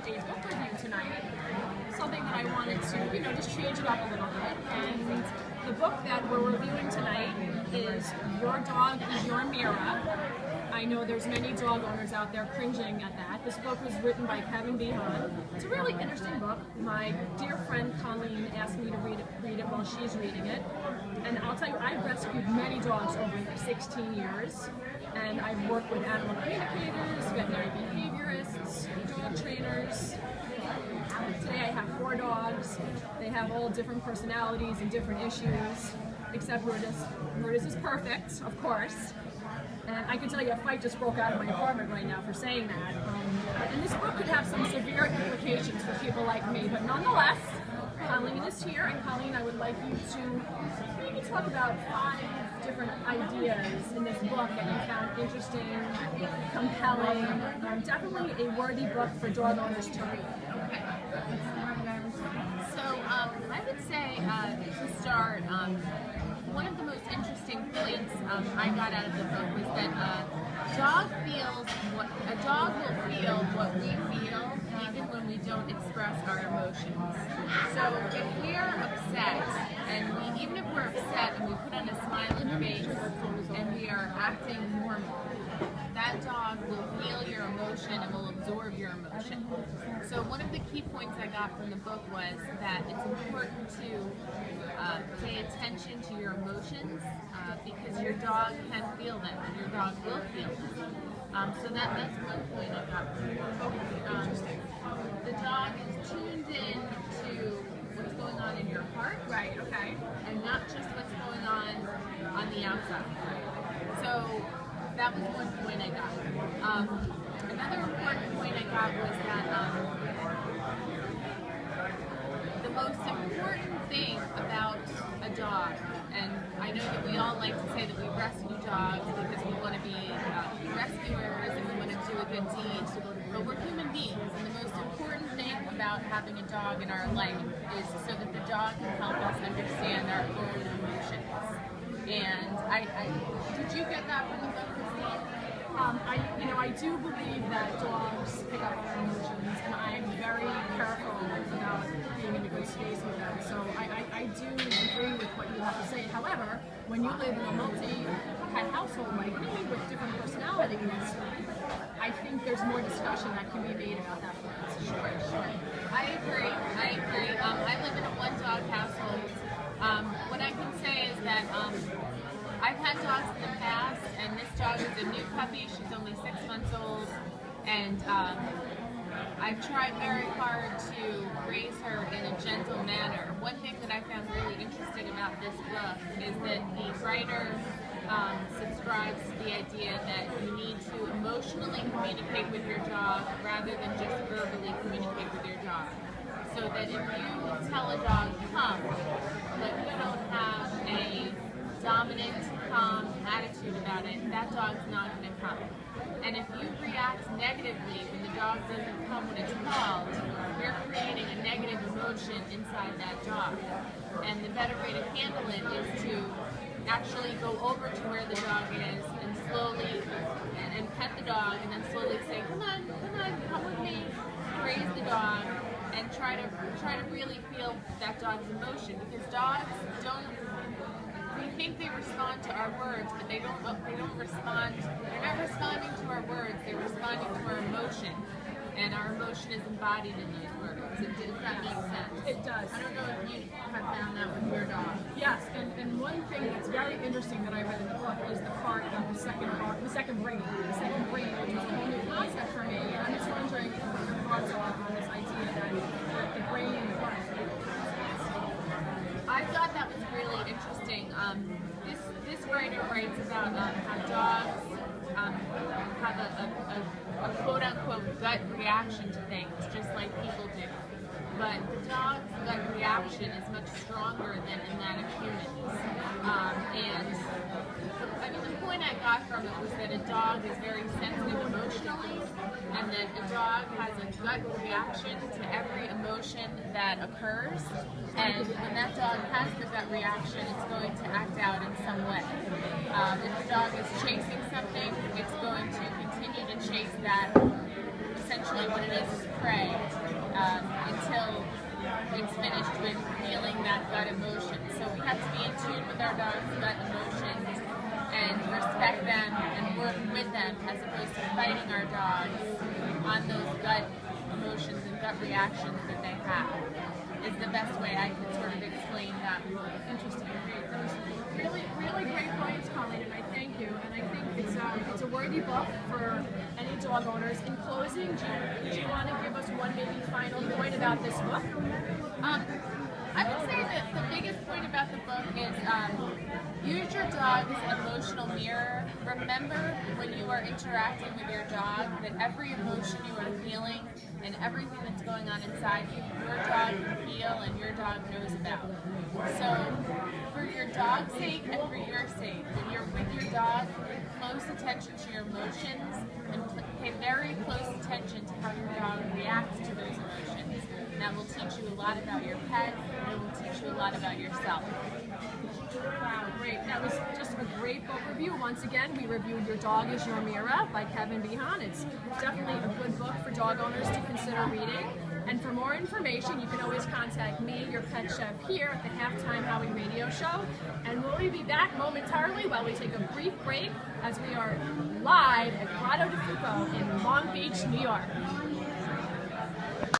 today's book review tonight. Something that I wanted to, just change it up a little bit. And the book that we're reviewing tonight is Your Dog is Your Mirror. I know there's many dog owners out there cringing at that. This book was written by Kevin Behan. It's a really interesting book. My dear friend Colleen asked me to read it while she's reading it. And I'll tell you, I've rescued many dogs over 16 years. And I've worked with animal communicators, veterinary behaviorists, dog trainers. Today I have 4 dogs. They have all different personalities and different issues, except Brutus is perfect, of course. And I can tell you a fight just broke out of my apartment right now for saying that. And this book could have some severe implications for people like me, but nonetheless, Colleen is here, and Colleen, I would like you to maybe talk about 5 different ideas in this book that you found interesting, compelling, definitely a worthy book for dog owners to read. So I would say to start, one of the most interesting points I got out of the book was that a dog will feel what we feel even when we don't express our emotions. So if we're upset, and even if we're upset and we put on a smiling face and we are acting normal, that dog will feel your emotion and will absorb your emotion. So one of the key points I got from the book was that it's important to pay attention to your emotions because your dog can feel them and your dog will feel them. So that's one point I got from the book. The dog is tuned in to what's going on in your heart, Right, okay. and not just what's going on the outside. So that was one point I got. Another important point I got was that the most important thing about a dog, and I know that we all like to say that we rescue dogs because we want to be rescuers and we want to do a good deed, but we're human beings, and the most important thing about having a dog in our life is so that the dog can help us understand our own emotions. And did you get that from the book, Christine? I do believe that dogs pick up our emotions, and I'm very careful about being in a good space with them. So I do agree with what you have to say. However, when you live in a multi-pet household like me with different personalities, I think there's more discussion that can be made about that point. Sure. I agree. I live in a one-dog household. What I can say is that I've had dogs in the past, and this dog is a new puppy. She's only 6 months old, and I've tried very hard to raise her in a gentle manner. One thing that I found really interesting about this book is that the writer subscribes to the idea that you need to emotionally communicate with your dog rather than just verbally communicate with your dog. So that if you tell a dog, come, but you don't have a dominant, calm attitude about it, that dog's not going to come. And if you react negatively when the dog doesn't come when it's called, you're creating a negative emotion inside that dog. And the better way to handle it is to actually go over to where the dog is and slowly, and pet the dog, and then slowly say, come on, come with me, praise the dog, and try to really feel that dog's emotion, because dogs don't. We think they respond to our words, but they don't respond. They're not responding to our words. They're responding to our emotion, and our emotion is embodied in those words. Does that make sense? It does. I don't know if you have found that with your dog. Yes, and one thing that's very interesting that I read in the book is the part of the second brain. The second brain, which was a whole new concept for me. And I'm just wondering what your thoughts are on this idea that the brain and the heart. I thought that was really interesting. This writer writes about how dogs have a quote-unquote gut reaction to things, just like people do. But the dog's gut reaction is much stronger than that of humans. The point I got from it was that a dog is very sensitive emotionally, and that a dog has a gut reaction to every emotion that occurs, and when that dog has the gut reaction, it's going to act out in some way. If the dog is chasing something, it's going to continue to chase that essentially what it is prey until it's finished with feeling that gut emotion. So we have to be in tune with our dog's gut emotions and respect them and work with them as opposed to fighting our dogs on those gut emotions and gut reactions that they have. Is the best way I can sort of explain that. Interesting. Great. Those really great points, Colleen, and I thank you. And I think it's a worthy book for any dog owners. In closing, do you want to give us one maybe final point about this book? I would say that the biggest point about the book is use your dog's emotional mirror. Remember when you are interacting with your dog that every emotion you are feeling and everything that's going on inside you, your dog can feel and your dog knows about. So for your dog's sake and for your sake, when you're with your dog, pay close attention to your emotions and pay very close attention to how your dog reacts to those emotions. That will teach you a lot about your pet, and it will teach you a lot about yourself. Wow, great. That was just a great book review. Once again, we reviewed Your Dog is Your Mirror by Kevin Behan. It's definitely a good book for dog owners to consider reading. And for more information, you can always contact me, your pet chef, here at the Halftime Howie radio show. And we'll be back momentarily while we take a brief break as we are live at Grotta de Fuoco in Long Beach, New York.